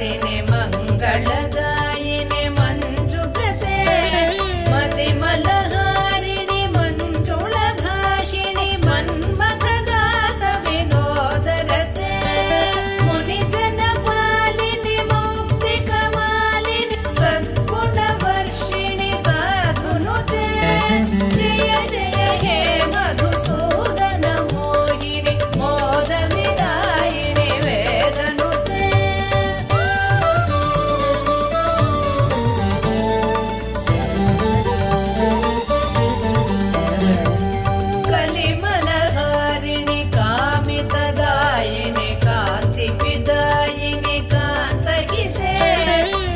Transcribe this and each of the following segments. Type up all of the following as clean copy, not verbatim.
वासिनि मंगलदायिनि मंजुगते मतिमलहारिणि मंजुलभाषिणि मन्मथदात विनोदरते मुनिजनपालिनि मुक्तिकमालिनि सद्गुणवर्षिणि साधुनुते जय जय हे मधुसूदन मोहिनि मोदविदायिनि वेदनुते कलिमलहारिणि कामितदायिनि कान्तिविदायिनि कान्तहिते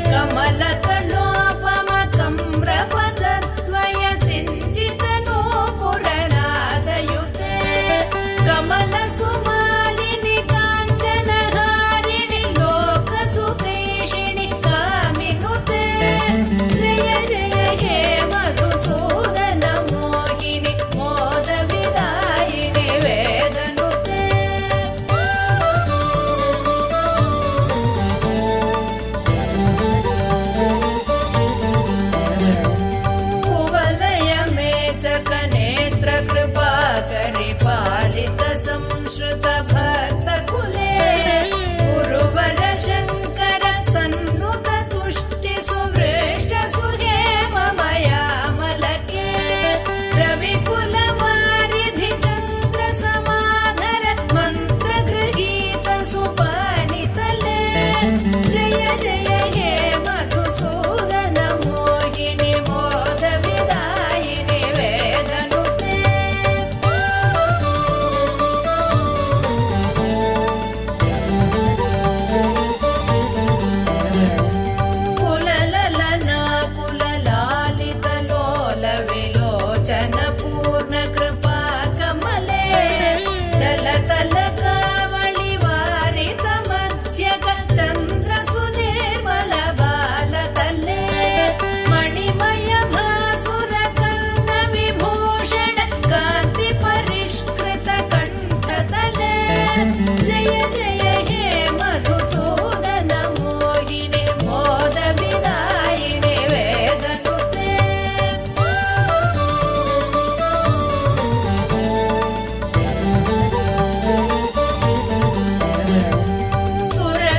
कमलतलोपमकम्रपदद्वय सिञ्चितनूपुरनादयुते कमलसुमालिनि काञ्चनहारिणि लोकसुदेशिनि कामिनुते जय जय हे मधुसूदन मोहिनि मोदविदायिनि वेदनुते कुवलयमेचकनेत्रकृपाकरि पालित संश्रुत भक्तकुले गुरुवर शङ्कर सन्नुत तुष्टि सुवृष्ट सुहेममयामलके रविकुलवारिधि चन्द्र समाधर मन्त्रगृहीत सुपाणितले जय जय हे मधुसूदन मोहिनि मोदविदायिनि वेदनुते कुलललना कुललालितलोल विलोचन पूर्ण कृपा कमले चलतलकावळि वारित मध्यक चन्द्र सुनिर्मल बालतले मणिमय भासुर कर्ण विभूषण कान्ति परिष्कृत कण्ठतले जय जय हे मधुसूदन मोहिनि मोदविदायिनि वेदनुते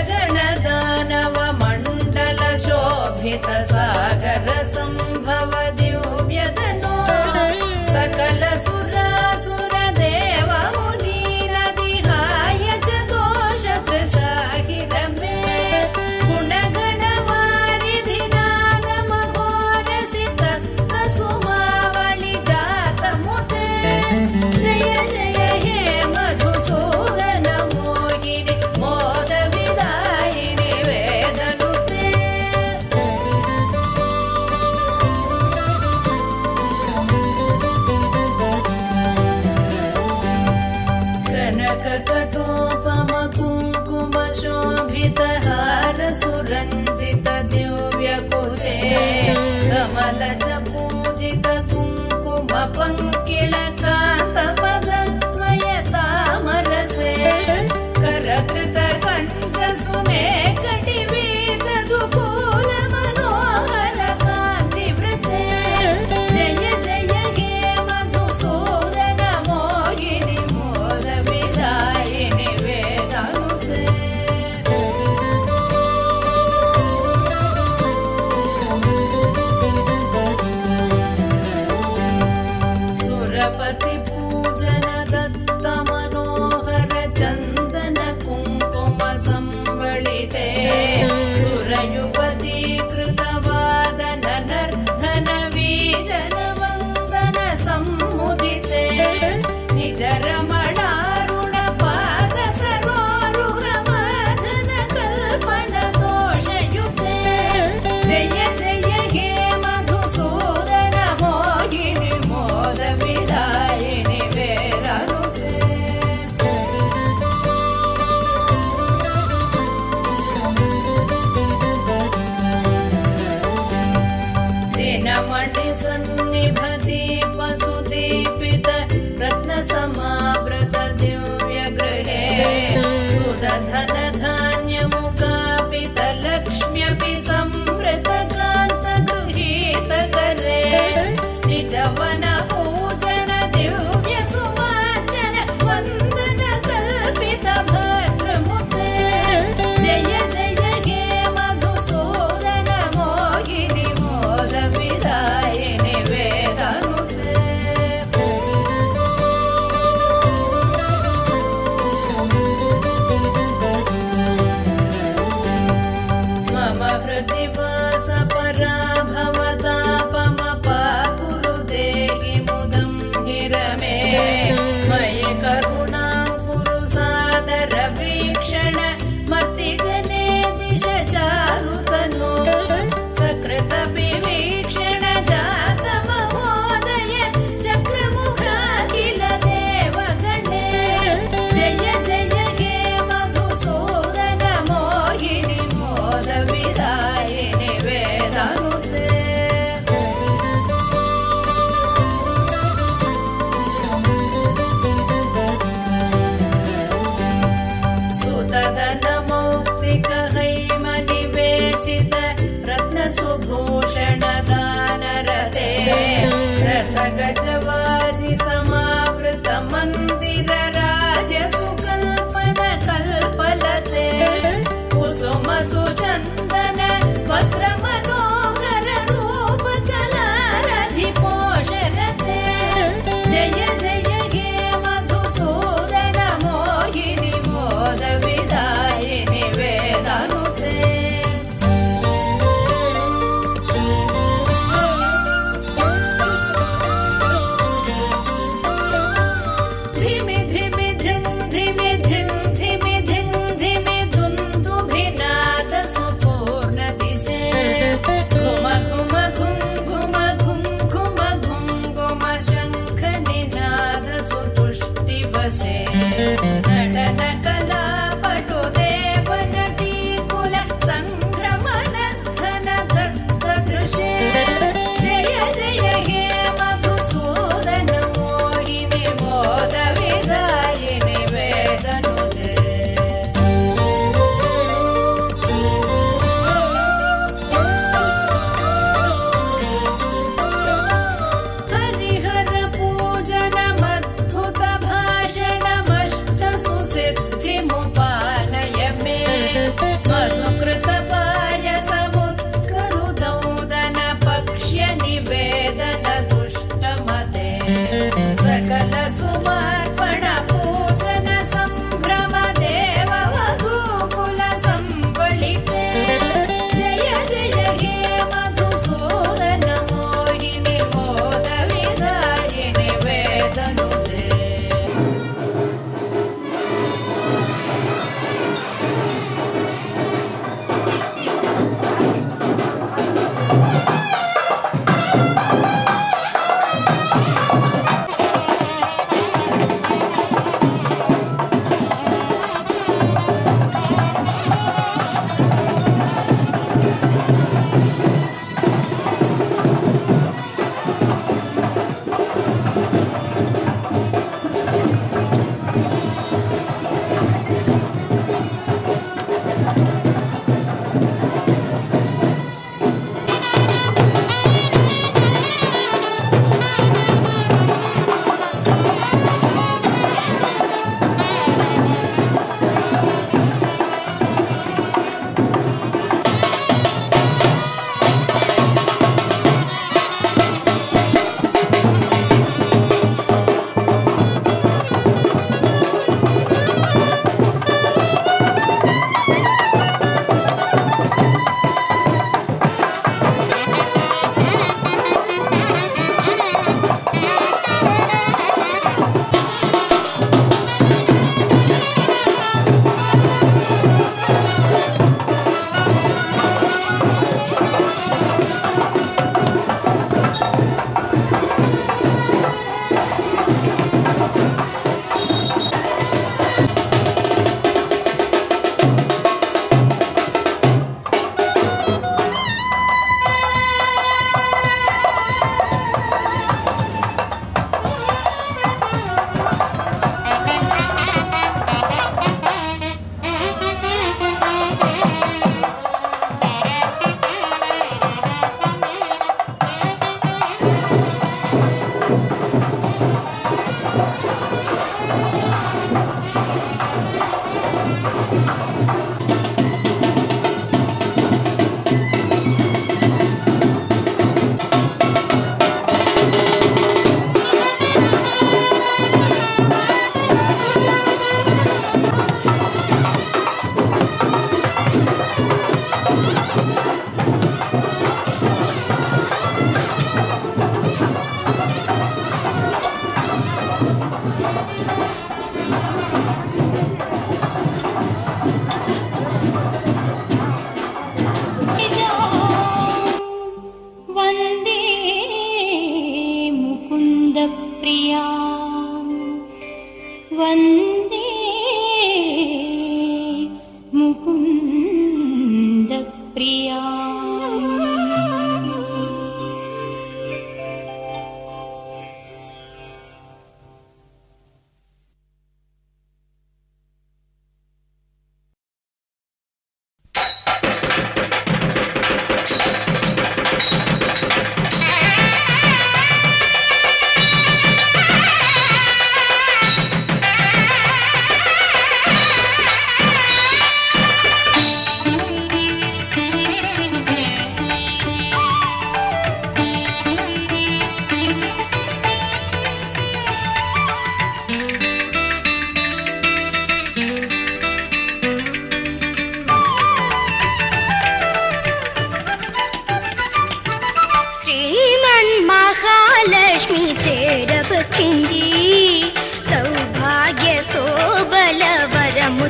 सुरगणदानव मण्डल शोभित सागर संभव दिव्यतनो सकल सुरासुर देव मुनीरदिहाय च दोष प्रसाहित मे गुणगणवारिधि नाद मघोरसि तत्त सुमावळि जातमुते जय जय हे मधुसूदन मोहिनि मोदविदायिनि वेदनुते कनककटोपम कुङ्कुम शोभित हार सुरञ्जित दिव्यकुचे कमलज पूजित कुङ्कुम पङ्किल कान्तपदद्वय तामरसे करकृत कञ्च सुमेकटिवीत दुकूल मनोहर कान्तिवृते जय जय हे मधुसूदन मोहिनि मोदविदायिनि वेदनुते सुरपति पूजन दत्त मनोहर चन्दन कुङ्कुम संवलिते सुरयुवती कृतवादन नर्धन वीजन वन्दन सम्मुदिते निज रमणारुण पाद सरोरुह माधन कल्पन दोषयुते जय जय हे मधुसूदन मोहिनि मोदविदायिनि वेदनुते दिनमणि सन्निभ दीप सुदीपित रत्न समावृत दिव्य गृहे सुदधन धान्य मुकापितल वशे नटन कला पटु देव नटी कुल संभ्रमनर्धन दत्त दृशे जय जय हे मधुसूदन मोहिनि मोद विदायिनि वेदनुते सिद्धिमुपानय मे मधुकृत पायसमुत्करुदौदन पक्ष्य निवेदन दुष्टमते सकल सुमर्पण पूजन संभ्रम देव वधूकुल संबलिते जय जय हे मधुसूदन मोहिनि मोद विदायिनि वेदनुते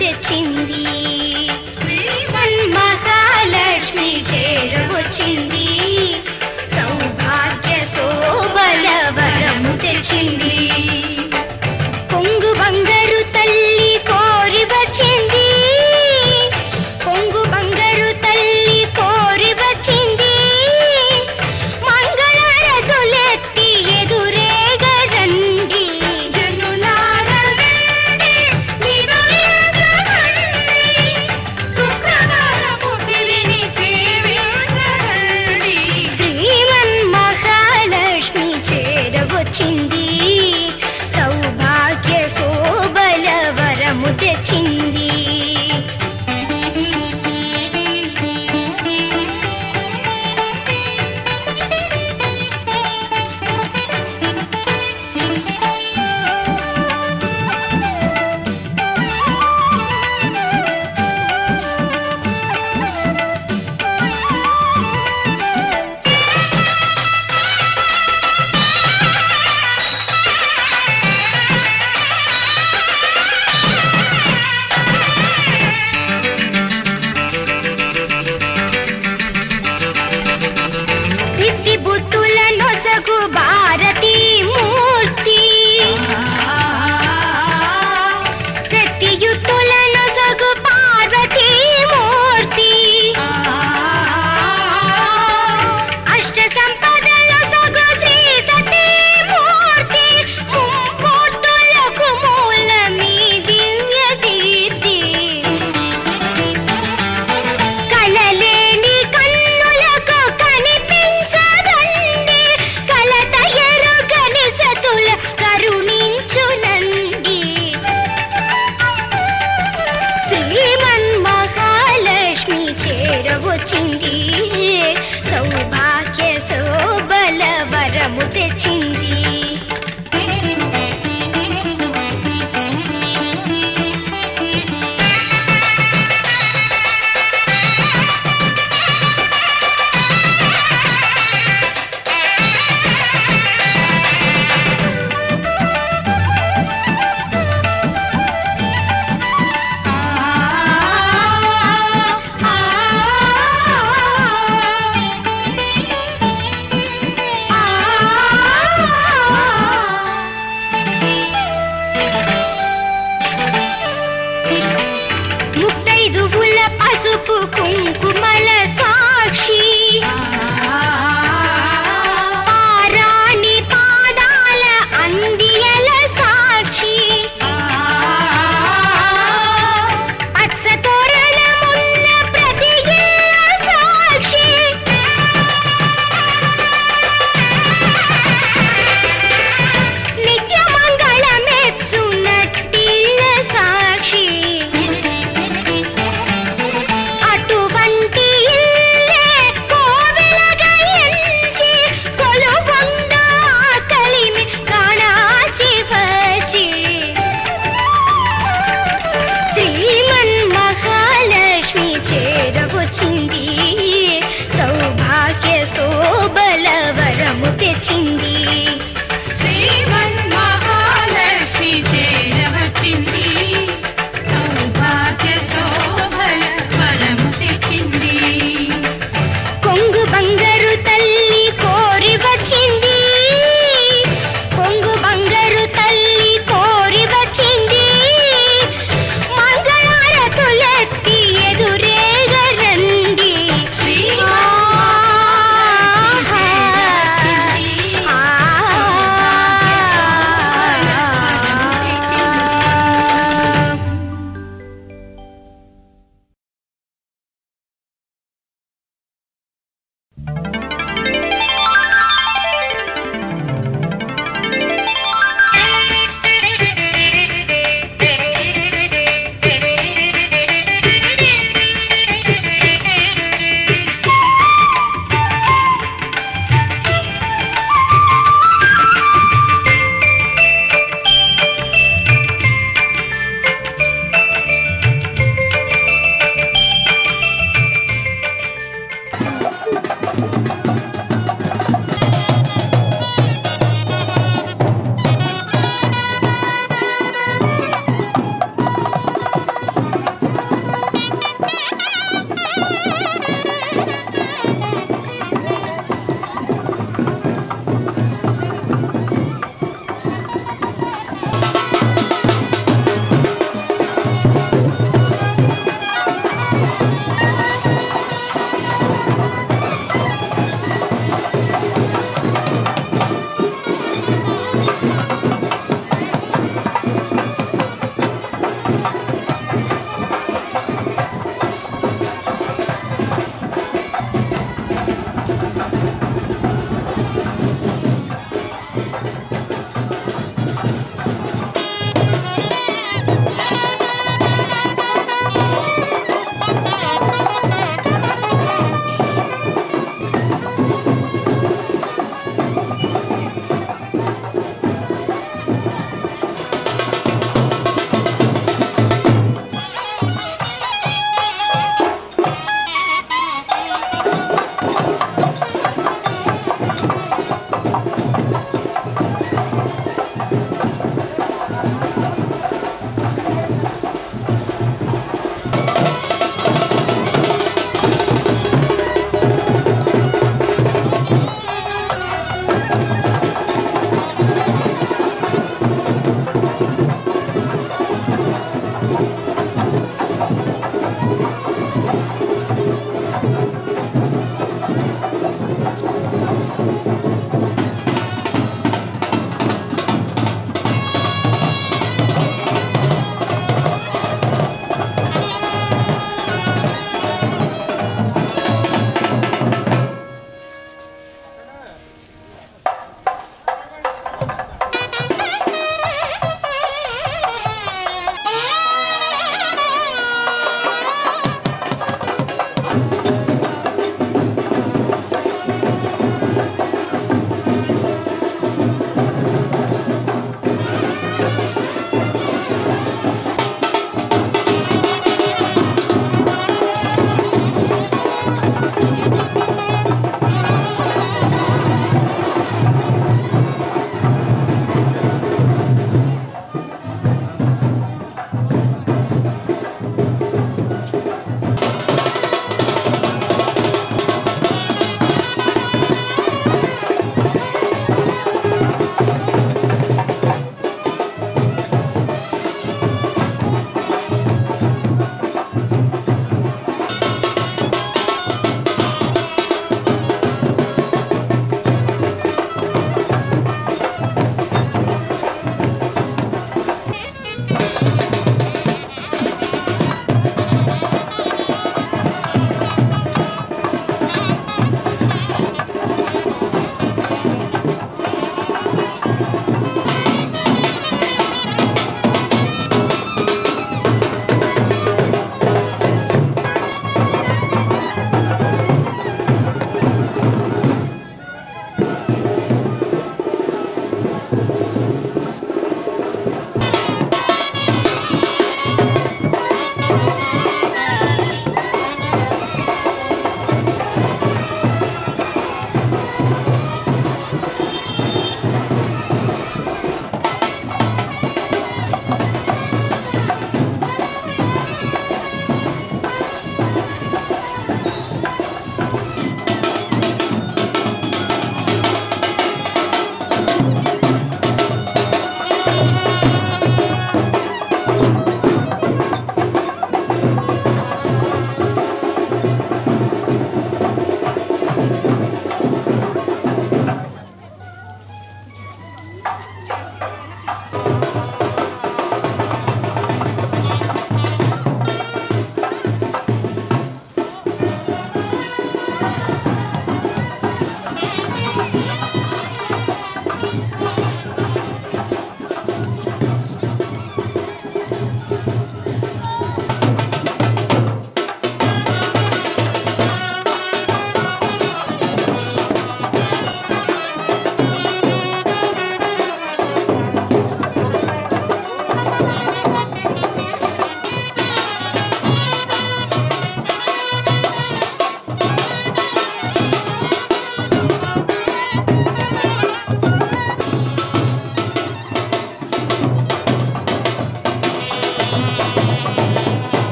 తెచ్చింది శ్రీమన్ మహాలక్ష్మి చేరవచ్చింది సౌభాగ్య శోభల వరము తెచ్చింది కొంగు బంగారు వచ్చింది శ్రీమన్మహాలక్ష్మి చేరవచ్చింది సౌభాగ్య శోభల వరము తెచ్చింది కొంగు బంగారు తల్లి కోరి వచ్చింది కొంగు బంగారు తల్లి కోరి వచ్చింది మంగళారతులెత్తి ఎదురేగా రండి శ్రీమన్మహాలక్ష్మి చేరవచ్చింది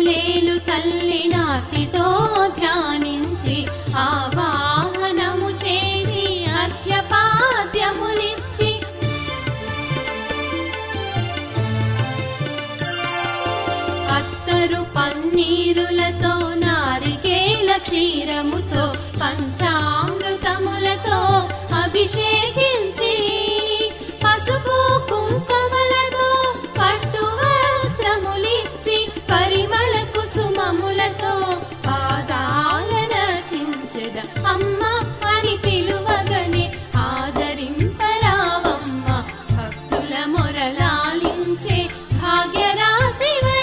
తిరులేలు తల్లి నాతితో ధ్యానించి ఆవాహనము చేసి అర్ఘ్యపాద్యములిచ్చి అత్తరు పన్నీరులతో నారికేల క్షీరముతో పంచామృతములతో అభిషేకించి పసుపు కుంకుమలతో పట్టు వస్త్రములిచ్చి పరిమళ కుసుమములతో పాదాలరచించెద అమ్మ అని పిలువగనే ఆదరింపరావమ్మ భక్తుల మొరలాలించే భాగ్యరాశివై.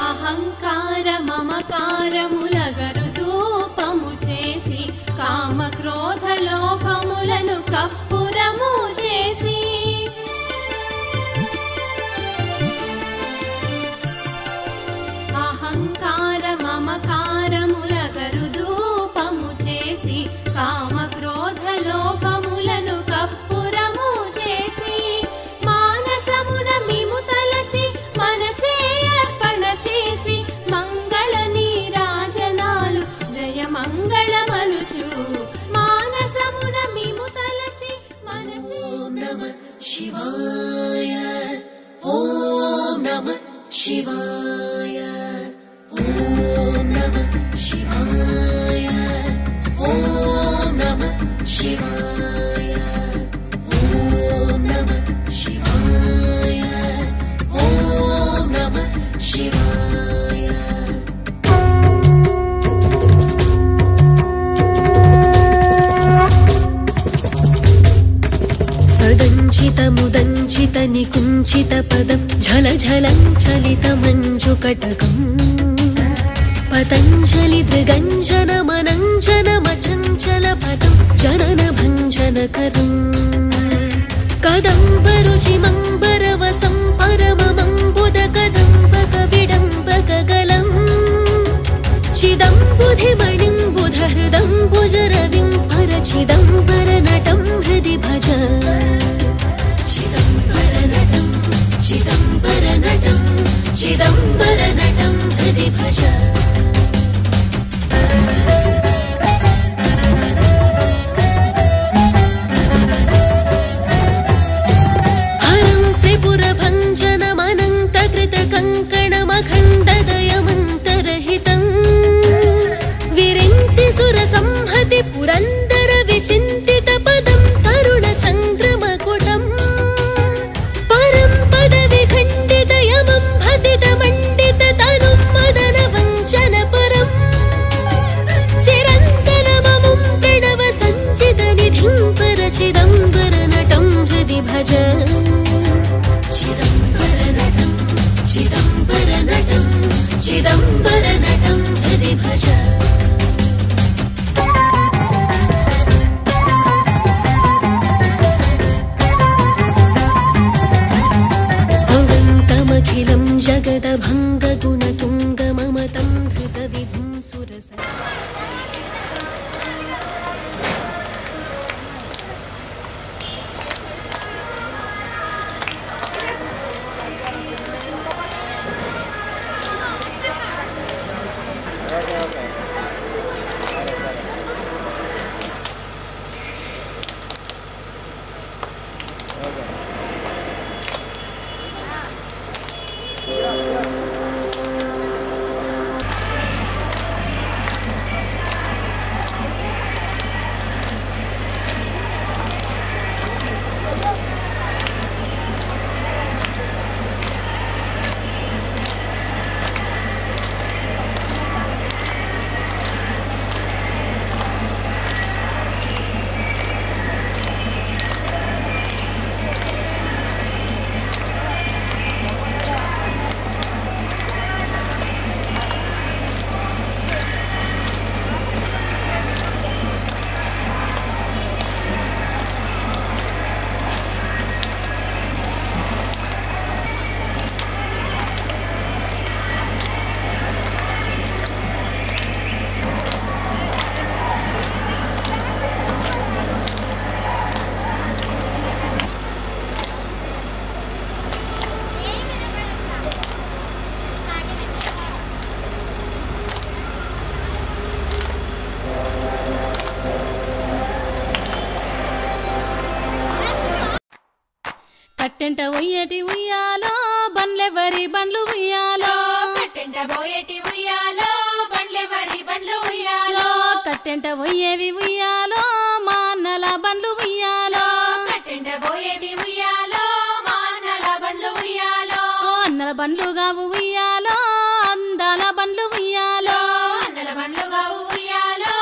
అహంకార మమకారములగరు ధూపము చేసి కామక్రోధ లోభములను కప్పురము చేసి అహంకార మమకారములగరు ధూపము చేసి కామక్రోధ లోభములను కప్పురము చేసి మానసమున మిము తలచి మనసే అర్పణ చేసి మంగళ నీరాజనాలు జయ మంగళమలుచు మానసమున మిము తలచి మనసే. ఓం నమః శివాయ ఓం నమః శివాయ ఓం నమః శివాయ ఓం నమః శివాయ ఓం నమః శివాయ ఓం నమః శివాయ. సదంచితముదంచిత నికుంచిత పదం ఝలఝలం చలిత మంజుకటకం పతంజలి దృగంజన మనంజనమచంచల పదం జనన భంజనకరం కదంబరుచిమంబరవసం పరమమంబుద కదంబక విడంబకగలం చిదంబుధిమణిం బుధహృదంబుజరవిం పరచిదంబరనటం హృది భజ చిదంబరనటం చిదంబరనటం చిదంబరనటం హృది భజ. హరం త్రిపురభంజనమనంతకృత కంకణమఖండదయమంతరహితం విరించి సురసంహతి పురందర విచింతిత పదం తరుణ చంద్రమకుటం పరం పద విఖండితయమం భసిత మండిత తనుం మదన వంచన పరం చిరంతనమముం ప్రణవ సంచిత నిధిం పరచిదంబర నటం హృది భజ చిదంబరనటం చిదంబరనటం చిదంబరనటం హృది భజ. అవంతమఖిలం జగదభంగగుణతుంగ మమతం ధృత విధుం సురస. ఆ కట్టెంట ఉయ్యేటి ఉయ్యాలో బండ్లెవరి బండ్లు ఉయ్యాలో కట్టెంట పోయేటి ఉయ్యాలో బండ్లెవరి బండ్లు ఉయ్యాలో కట్టెంట ఉయ్యేవి ఉయ్యాలో మా అన్నల బండ్లు ఉయ్యాలో కట్టెంట పోయేటి ఉయ్యాలో మా అన్నల బండ్లు ఉయ్యాలో అన్నల బండ్లు గావు ఉయ్యాలో అందాల బండ్లు ఉయ్యాలో అన్నల బండ్లుగా ఉయ్యాలో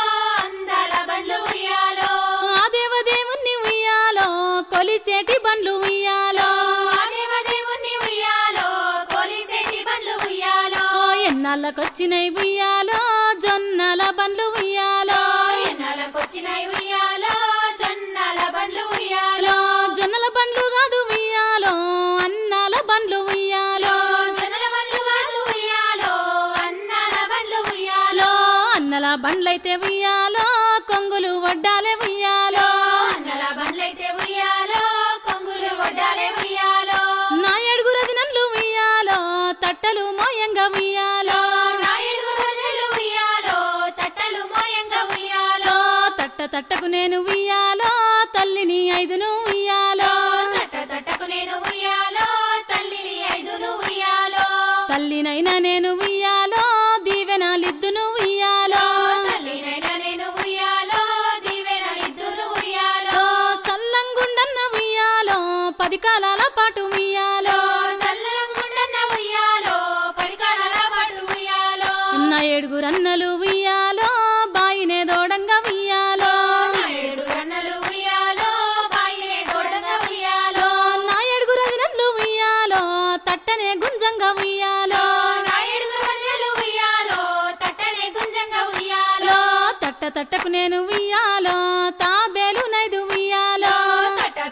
అందాల బండ్లు ఉయ్యాలో ఆ దేవదేవుణ్ణి ఉయ్యాలో కొలిసేటి బండ్లు ఉయ్యాలో ఆ దేవదేవుణ్ణి ఉయ్యాలో కొలిసేటి బండ్లు ఉయ్యాలో ఎన్నాళ్ళకొచ్చినై ఉయ్యాలో జొన్నల బండ్లు ఉయ్యాలో ఎన్నాళ్ళకొచ్చినాయి ఉయ్యాలో జొన్నల బండ్లు ఉయ్యాలో జొన్నల బండ్లు కాదు ఉయ్యాలో అన్నాల బండ్లు ఉయ్యాలో జొన్నల బండ్లు కాదు ఉయ్యాలో అన్నాల బండ్లు ఉయ్యాలో అన్నల బండ్లైతే ఉయ్యాలో కొంగులు వడ్డాలే ఉయ్యాలో అన్నల బండ్లైతే ఉయ్యాలో కొంగులు వడ్డాలే ఉయ్యాలో నా ఏడుగురది నన్ను ఉయ్యాలో తట్టలు మోయంగా ఉయ్యాలో నా ఏడుగురు వదినలు ఉయ్యాలో తట్టలు మోయంగా ఉయ్యాలో తట్టకు నేను ఉయ్యాలో తల్లిని ఐదును ఉయ్యాలో తట్టకు నేను ఉయ్యాలో తల్లిని ఐదులు ఉయ్యాలో తల్లినైనా నేను ఉయ్యాలో దీవెనాలిద్దును ఉయ్యాలో తల్లినైనా నేను ఉయ్యాలో దీవెనలిద్దులు ఉయ్యాలో సల్లంగుండన్న ఉయ్యాలో 10 కాలాల పాటు ఉయ్యాలో సల్లంగుండన్న ఉయ్యాలో 10 కాలాల పాటు ఉయ్యాలో నా ఏడుగురన్నలు ఉయ్యాలో బాయినే దోడంగా ఉయ్యాలో నా ఏడు గన్నలు ఉయ్యాలో బాయినే దొడగా ఉయ్యాలో నా ఏడుగురది నన్ను ఉయ్యాలో తట్టనే గుంజంగా ఉయ్యాలో నా ఏడుగురు వదినలు ఉయ్యాలో తట్టనే గుంజంగా ఉయ్యాలో తట్టకు నేను ఉయ్యాలో తాబేలు నైదు ఉయ్యాలో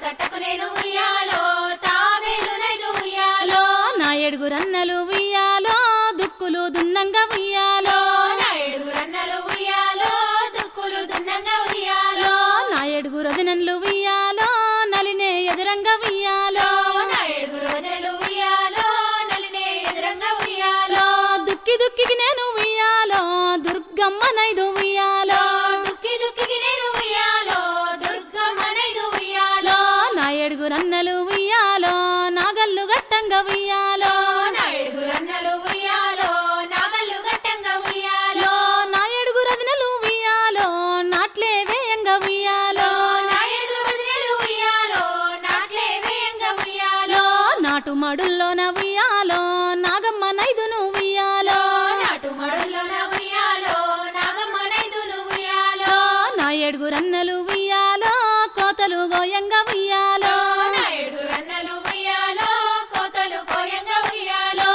తట్టకు నేను ఉయ్యాలో తాబేలు నైదు ఉయ్యాలో నా ఏడుగురన్నలు ఉయ్యాలో దుక్కులు దున్నంగా ఉయ్యాలో నా ఏడుగురన్నలు ఉయ్యాలో దుక్కులు దున్నంగా ఉయ్యాలో నా ఏడుగురది నన్ను ఉయ్యాలో నలినే ఎదురంగా ఉయ్యాలో నా ఏడుగురు వదినలు ఉయ్యాలో నలినే ఎదురంగా ఉయ్యాలో దుక్కి నేను ఉయ్యాలో దుర్గమ్మ నైదు ఉయ్యాలో దుక్కి నేను ఉయ్యాలో దుర్గమ్మ నైదు ఉయ్యాలో నా ఏడుగురన్నలు ఉయ్యాలో నాగల్లు గట్టంగా ఉయ్యాలో నా ఏడుగురన్నలు ఉయ్యాలో నాగళ్ళు గట్టంగా ఉయ్యాలో నా ఏడుగురదినలు ఉయ్యాలో నాట్లే వేయంగా ఉయ్యాలో నా ఏడుగురు వదినలు ఉయ్యాలో నాట్లే వేయంగా ఉయ్యాలో నాటు మడుల్లోన ఉయ్యాలో నాగమ్మ నైదును ఉయ్యాలో నాటు మడుల్లోన ఉయ్యాలో నాగమ్మ నైదులు ఉయ్యాలో నా ఏడుగురన్నలు ఉయ్యాలో కోతలు గోయంగా ఉయ్యాలో నా ఏడుగురన్నలు ఉయ్యాలో కోతలు కోయంగా ఉయ్యాలో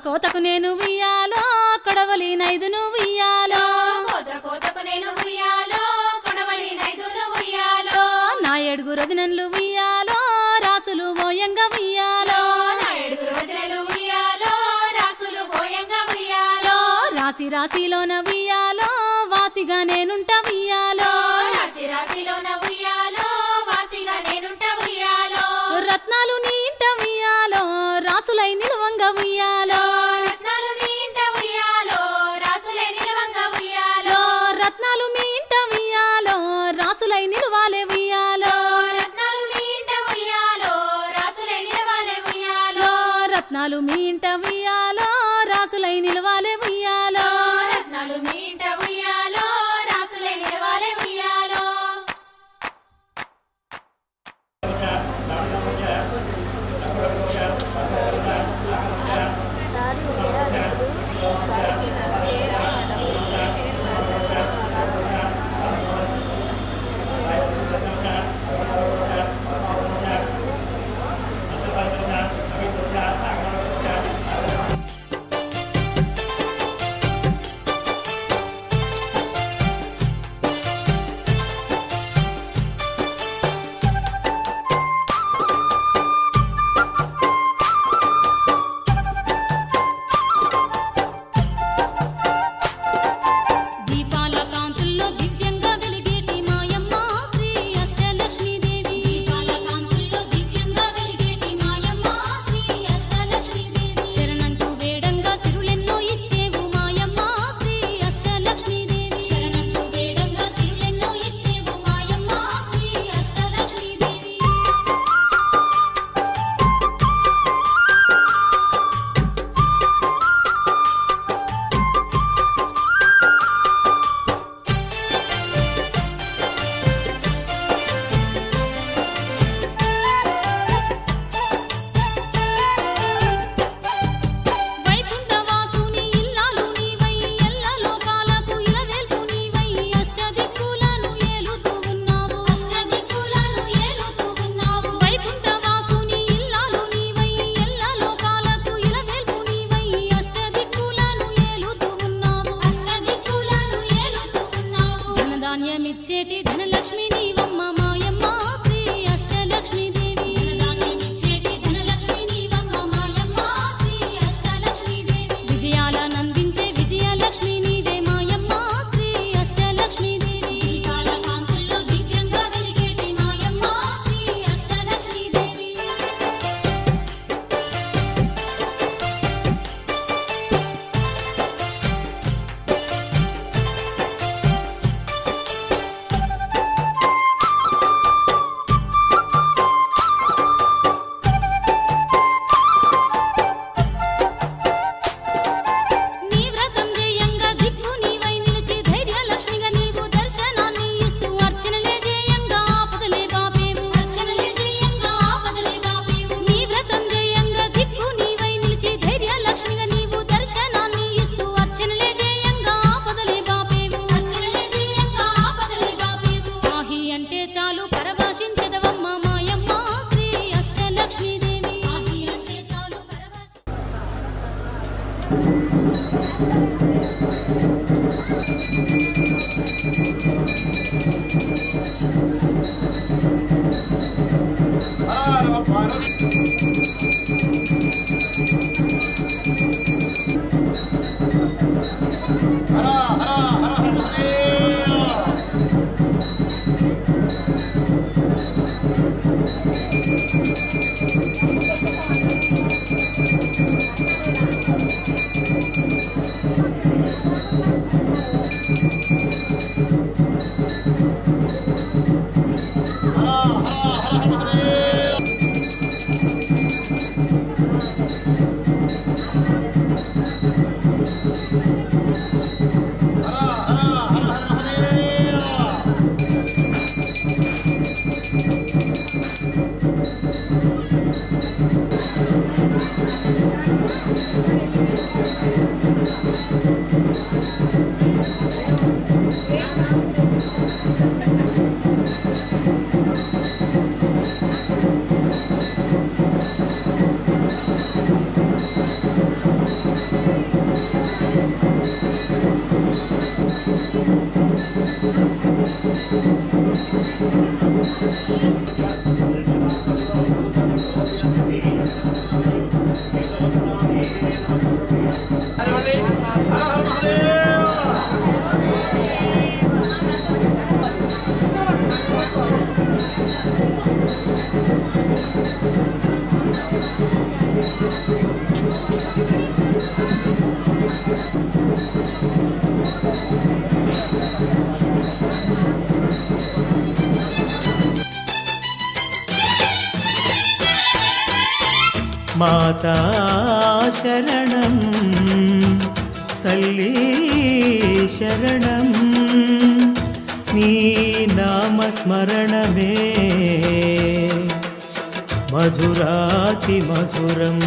కోతకు నేను ఉయ్యాలో కొడవలి నైదును ఉయ్యాలో కోతకు నేను ఉయ్యాలో కొడవలి నైదులు ఉయ్యాలో నా ఏడుగురది నన్ను ఉయ్యాలో రాసులు గోయంగా ఉయ్యాలో నా ఏడుగురు వదినలు ఉయ్యాలో రాసులు పోయంగా ఉయ్యాలో రాశిలోన ఉయ్యాలో వాసిగా నేనుంటా ఉయ్యాలో రాశిలోన ఉయ్యాలో వాసిగా నేనుంటా ఉయ్యాలో రత్నాలు నీ ఇంట ఉయ్యాలో రాసులై నిలువంగా ఉయ్యాలో రత్నాలు నీ ఇంట ఉయ్యాలో రాసులే నిలవంగా ఉయ్యాలో రత్నాలు మీ ఇంట ఉయ్యాలో రాసులై నిలువాలే ఉయ్యాలో రత్నాలు నీ ఇంట ఉయ్యాలో రాసులే నిలవాలే ఉయ్యాలో రత్నాలు మీ ఇంట ఉయ్యాలో రాసులై నిలవాలే ఉయ్యాలో రత్నాలు మీ ఇంట ఉయ్యాలో రాసులే నిలవాలే ఉయ్యాలో మాతా శరణం తల్లి శరణం నీ నామస్మరణమే మధురాతి మధురం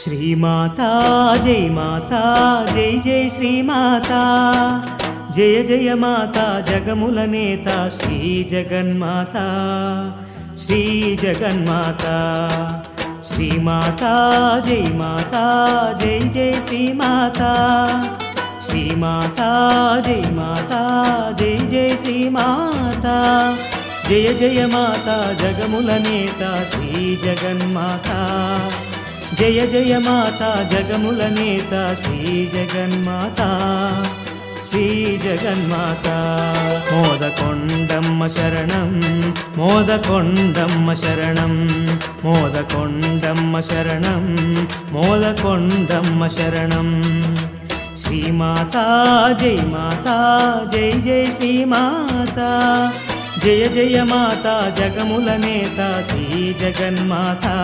శ్రీమాతా జై మాతా జై జై శ్రీమాతా జయ జయ మాతా జగముల నేత శ్రీ జగన్మాతా శ్రీ జగన్మాతా శ్రీమాతా జై మాతా జై జై శ్రీమాతా శ్రీమాతా జై మాతా జై జై శ్రీమాతా జయ జయ మాతా జగముల నేత శ్రీ జగన్మాతా జయ జయ మాతా జగముల నేత శ్రీ జగన్మాతా శ్రీ జగన్మాతా మోదకొండమ్మ శరణం మోదకొండమ్మ శరణం మోదకొండమ్మ శరణం మోదకొండమ్మ శరణం శ్రీమాతా జై మాతా జై జై శ్రీమాతా జయ జయ మాతా జగముల నేత శ్రీ జగన్మాతా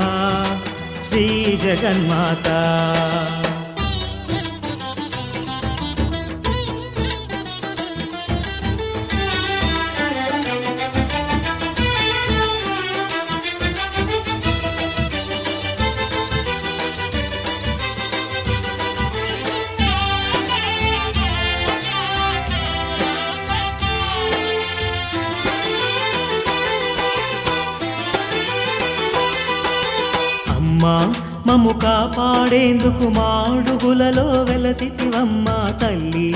శ్రీ జగన్మాతా మము కాపాడేందుకు మాడుగులలో వెలసితివమ్మా తల్లి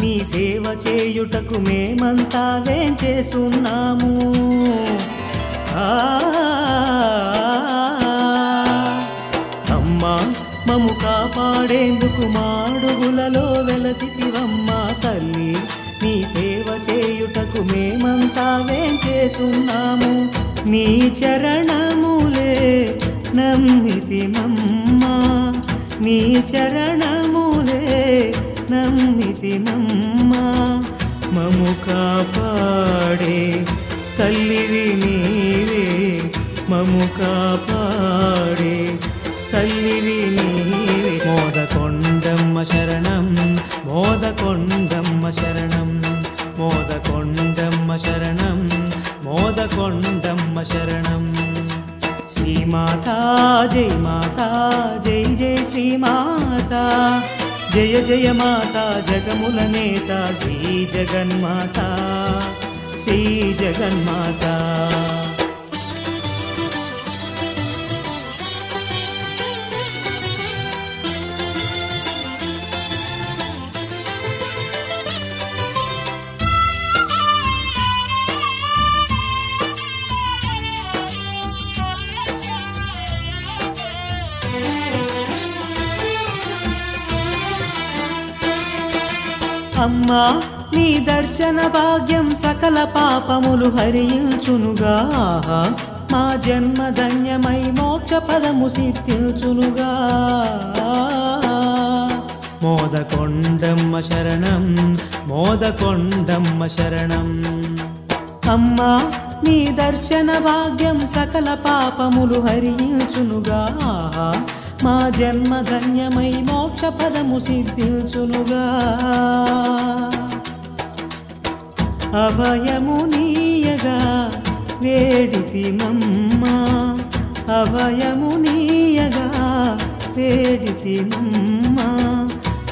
నీ సేవ చేయుటకు మేమంతా వేంచేస్తున్నాము అమ్మా మము కాపాడేందుకు మాడుగులలో వెలసితివమ్మా తల్లి నీ సేవ చేయుటకు మేమంతా వేంచేస్తున్నాము నీ చరణములే నమ్మితిమమ్మా నీ చరణములే నమ్మితిమమ్మా మము కాపాడే తల్లివి నీవే మము కాపాడే తల్లివి నీవే మోదకొండమ్మ శరణం మోదకొండమ్మ శరణం మోదకొండమ్మ శరణం మోదకొండమ్మ శరణం శ్రీమాతా జై మాతా జై జై శ్రీమాతా జయ జయ మాతా జగముల నేత శ్రీ జగన్మాతా శ్రీ జగన్మాతా అమ్మా నీ దర్శన భాగ్యం సకల పాపములు హరించునుగా మా జన్మ ధన్యమై మోక్ష పదము సిద్ధించునుగా మోదకొండమ్మ శరణం మోదకొండమ్మ శరణం అమ్మా నీ దర్శన భాగ్యం సకల పాపములు హరించునుగా ఆహా మా జన్మ ధన్యమై మోక్ష పదము సిద్ధించునుగా అభయము నీయగా వేడితిమమ్మ అభయము నీయగా వేడితిమమ్మ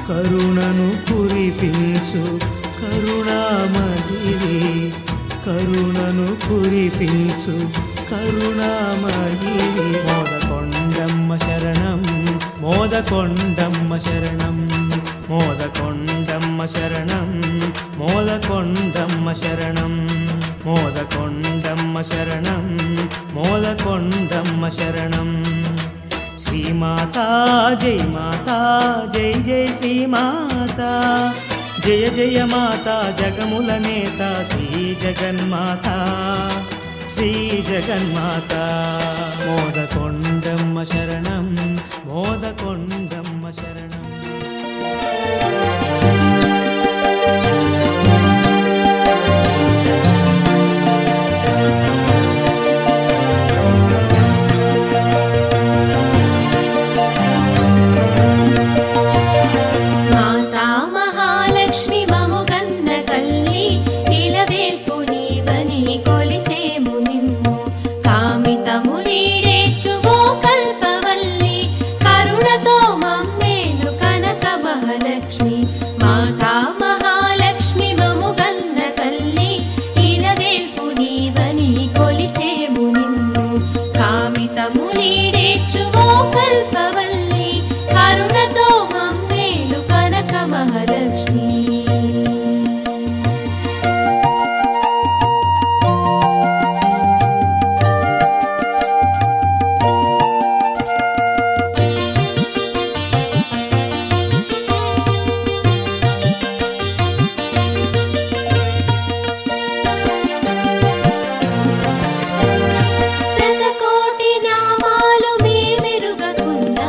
కరుణను కురిపించు కరుణామయివి కరుణను కురిపించు కరుణామయివి మోదకొండమ్మ శరణం మోదకొండమ్మ శరణం మోదకొండమ్మ శరణం మోదకొండమ్మ శరణం మోదకొండమ్మ శరణం మోదకొండమ్మ శరణం శ్రీమాతా జై మాతా జై జై శ్రీమాతా జయ జయ మాతా జగముల నేత శ్రీ జగన్మాతా శ్రీ జగన్మాతా మోదకొండమ్మ శరణం మోదకొండమ్మ శరణం శతకోటి నామాలు మీ మెరుగకున్నా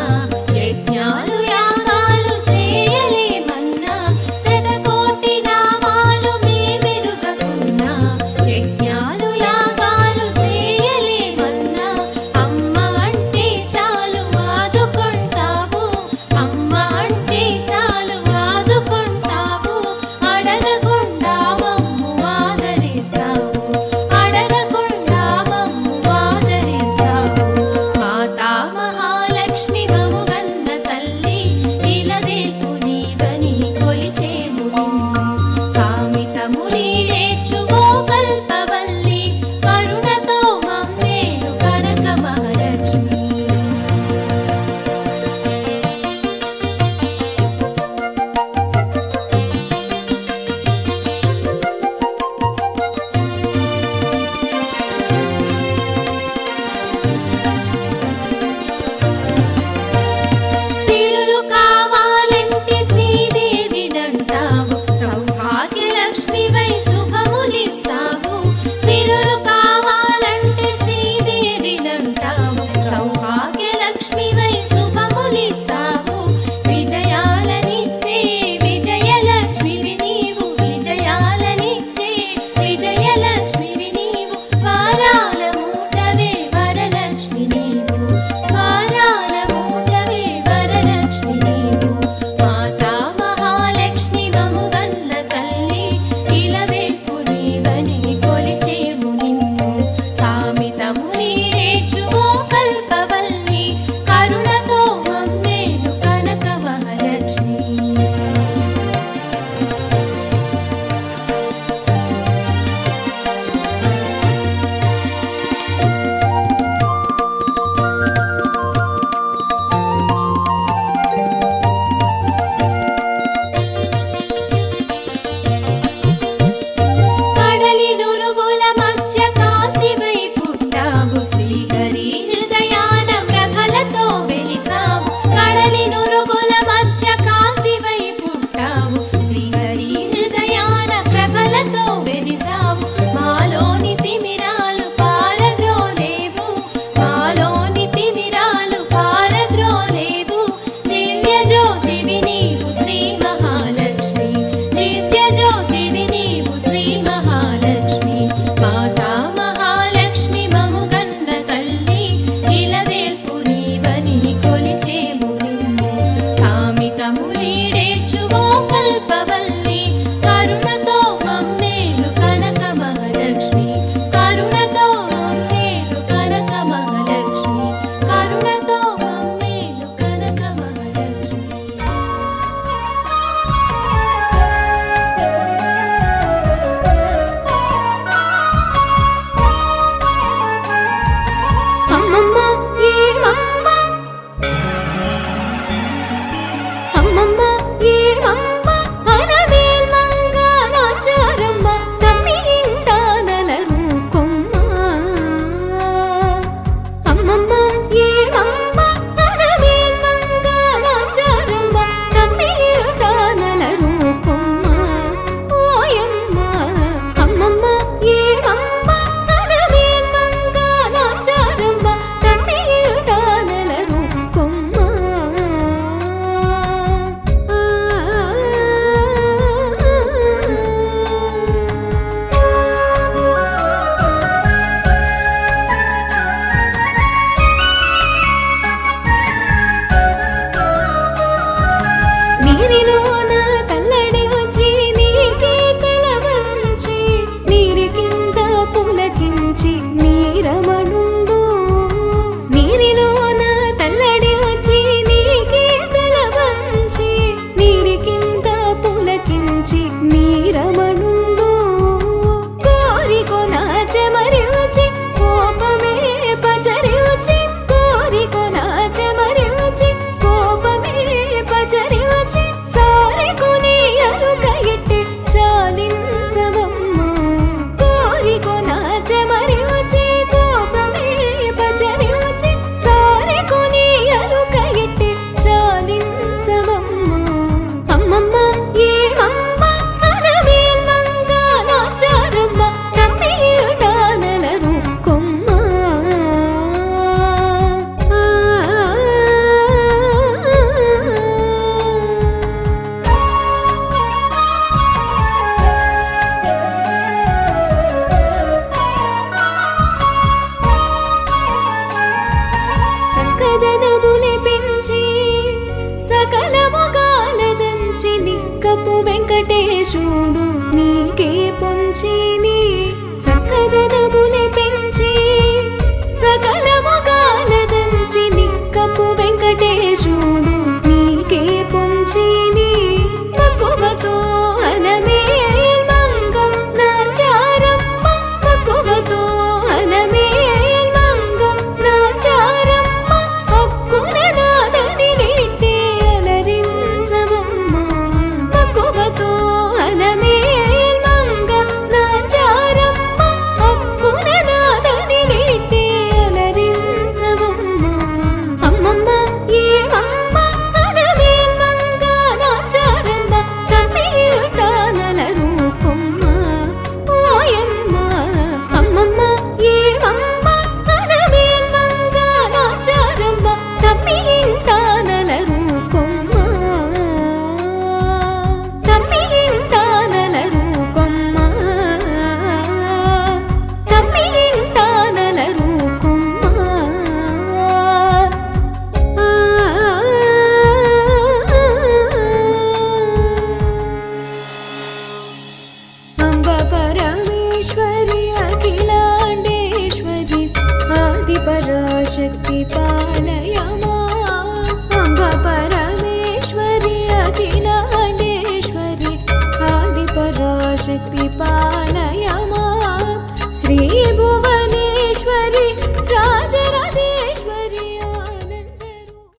పులకించి నీరమణుండు నీరిలోన తల్లడి వచ్చి నీకే తల వంచి నీరి కింద పులకించి నీరమణుండు కోరికొన చెమరిచి కోపమే పచరిచి కోరికొన చెమరిచి కోపమే పచరిచి సారికొని అరుకయిట్టి చాలించవమ్మా కోరికొన చెమరిచి కోపమే పచరిచి సారికొని అరుకయిట్టి చాలించవమ్మా అమ్మమ్మ ఏమమ్మ అనవేల్మంగ నాచారమ్మ తమ్మియుడానలను కొమ్మ చక్కదనములే పెంచి సకలముగాలదంచి నిక్కపు వెంకటేశుడు నీకే పొంచిని చక్కదనములే పెంచి సకలముగాలదంచి నిక్కపు వెంకటేశుడు నీకే పొంచిని మక్కువతో అలమేల్ మంగం నాచారమ్మ మక్కువతో అలమేల్ మంగం నాచారమ్మ హక్కున నాదని నీటే అలరించవమ్మ మక్కువతో అలమేల్ మంగం నాచారమ్మ హక్కున నాదని నీటే అలరించవమ్మ అమ్మమ్మ ఏమమ్మ అనవేల్ మంగ నాచారమ్మ తమ్మియుడానల రూపమ్మ ఓయమ్మ అమ్మమ్మ ఏమమ్మ అనవేల్ మంగ నాచారమ్మ తమ్మియుడానల రూపమ్మ తమ్మియుడానల రూపమ్మ తమ్మియుడానల రూపమ్మ అంబ పరమేశ్వరి అఖిలాండేశ్వరి ఆది పరాశక్తి పాల